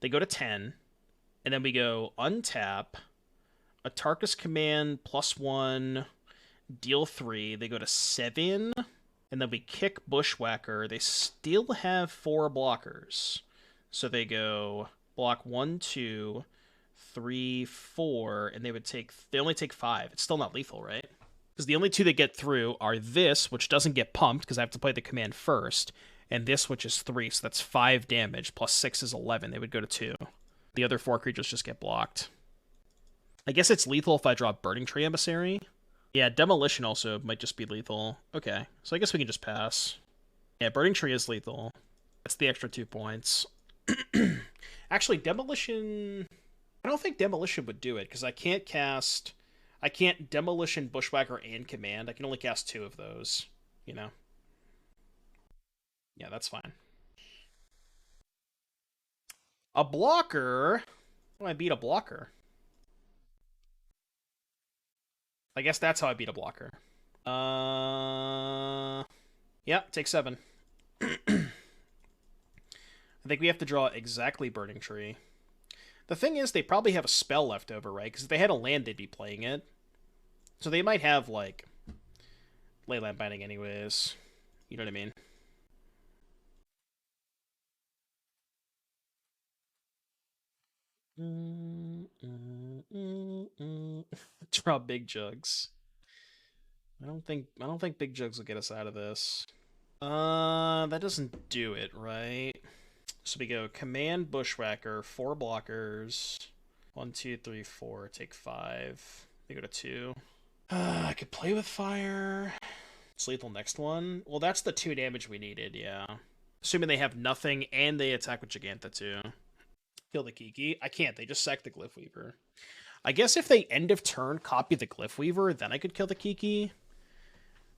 S1: They go to 10, and then we go untap, Atarka's command, +1, deal 3. They go to 7... And then we kick Bushwhacker. They still have 4 blockers. So they go block 1, 2, 3, 4, and they only take 5. It's still not lethal, right? Because the only 2 that get through are this, which doesn't get pumped because I have to play the command first, and this, which is 3, so that's 5 damage, plus 6 is 11. They would go to 2. The other 4 creatures just get blocked. I guess it's lethal if I draw Burning-Tree Emissary. Yeah, Demolition also might just be lethal. Okay, so I guess we can just pass. Yeah, Burning-Tree is lethal. That's the extra 2 points. Actually, Demolition... I don't think Demolition would do it, because I can't Demolition, Bushwhacker, and Command. I can only cast 2 of those, you know? Yeah, that's fine. A blocker? How do I beat a blocker? I guess that's how I beat a blocker. Yeah, take 7. I think we have to draw exactly Burning-Tree. The thing is, they probably have a spell left over, right? Because if they had a land, they'd be playing it. So they might have, like, Leyland Binding anyways. You know what I mean? Draw big jugs. I don't think big jugs will get us out of this. That doesn't do it, right? So we go command Bushwhacker, 4 blockers. 1, 2, 3, 4, take 5. They go to 2. I could play with fire. It's lethal next one. Well, that's the 2 damage we needed, yeah. Assuming they have nothing and they attack with Giganta too. Kill the Kiki. I can't, they just sack the Glyphweaver. I guess if they end of turn copy the Glyphweaver, then I could kill the Kiki.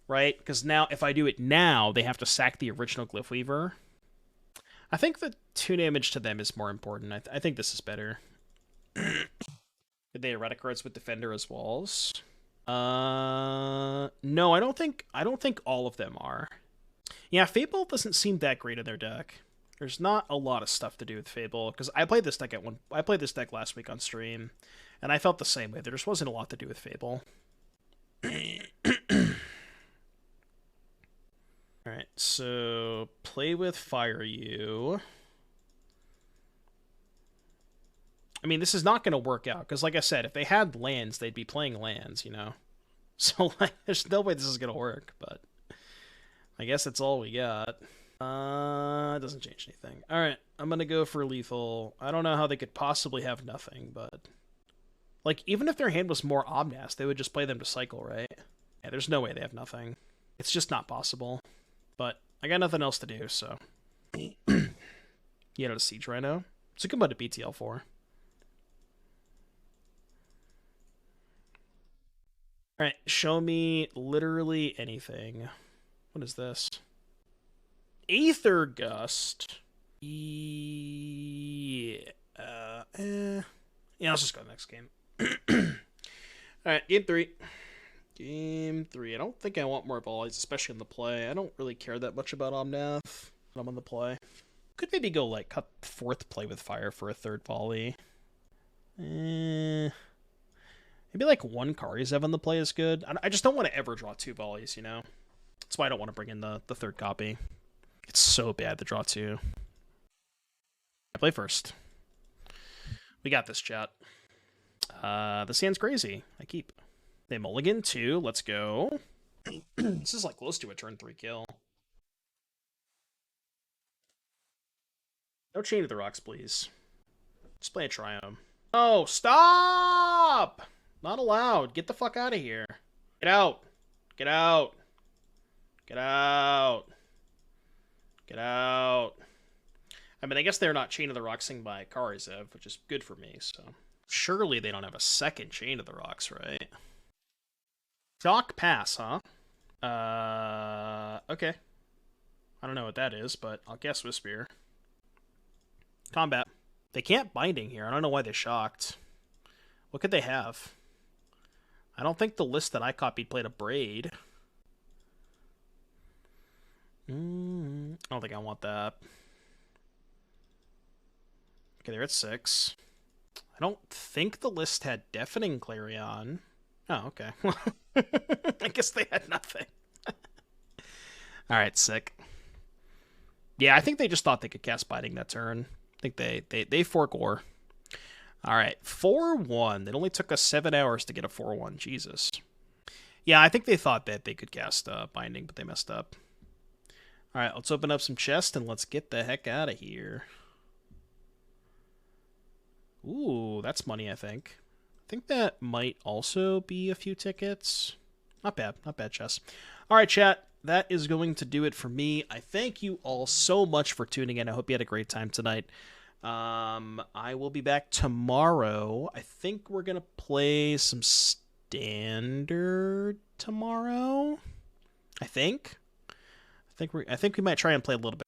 S1: Right? Because now, if I do it now, they have to sack the original Glyphweaver. I think the 2 damage to them is more important. I think this is better. Did they errata cards with Defender as walls? No, I don't think all of them are. Yeah, Fable doesn't seem that great in their deck. There's not a lot of stuff to do with Fable, because I played this deck last week on stream, and I felt the same way. There just wasn't a lot to do with Fable. Alright, so play with Fire You. I mean, this is not going to work out, because like I said, if they had lands, they'd be playing lands, you know? So, like, there's no way this is going to work, but I guess that's all we got. It doesn't change anything. Alright, I'm going to go for lethal. I don't know how they could possibly have nothing, but... Like, even if their hand was more Omnath, they would just play them to cycle, right? Yeah, there's no way they have nothing. It's just not possible. But I got nothing else to do, so... You know, to Siege Rhino. It's a good one to BTL for. Alright, show me literally anything. What is this? Aether Gust. Yeah. Yeah, let's just go to the next game. Alright, game 3. Game 3. I don't think I want more volleys, especially in the play. I don't really care that much about Omnath when I'm on the play. Could maybe go, like, cut 4th play with fire for a 3rd volley. Maybe, like, 1 Karizev on the play is good. I just don't want to ever draw 2 volleys, you know? That's why I don't want to bring in the 3rd copy. It's so bad to draw 2. I play first. We got this, chat. This hand's crazy. I keep. They mulligan 2. Let's go. This is like close to a turn 3 kill. No Chain of the Rocks, please. Just play a Triome. Oh, stop! Not allowed. Get the fuck out of here. Get out. Get out. Get out. Get out. I mean, I guess they're not Chain of the Rocksing by Karizev, which is good for me, so... Surely they don't have a second Chain of the Rocks, right? Shock Pass, huh? Okay. I don't know what that is, but I'll guess Swiftspear. Combat. They can't Binding here. I don't know why they shocked. What could they have? I don't think the list that I copied played a Braid. I don't think I want that. Okay, they're at 6. I don't think the list had Deafening Clarion. Oh, okay. I guess they had nothing. Alright, sick. Yeah, I think they just thought they could cast Binding that turn. I think they fork ore. Alright, 4-1. It only took us 7 hours to get a 4-1. Jesus. Yeah, I think they thought that they could cast Binding, but they messed up. Alright, let's open up some chests and let's get the heck out of here. Ooh, that's money, I think. I think that might also be a few tickets. Not bad chess. Alright, chat. That is going to do it for me. I thank you all so much for tuning in. I hope you had a great time tonight. I will be back tomorrow. I think we're going to play some Standard tomorrow. I think we might try and play a little bit.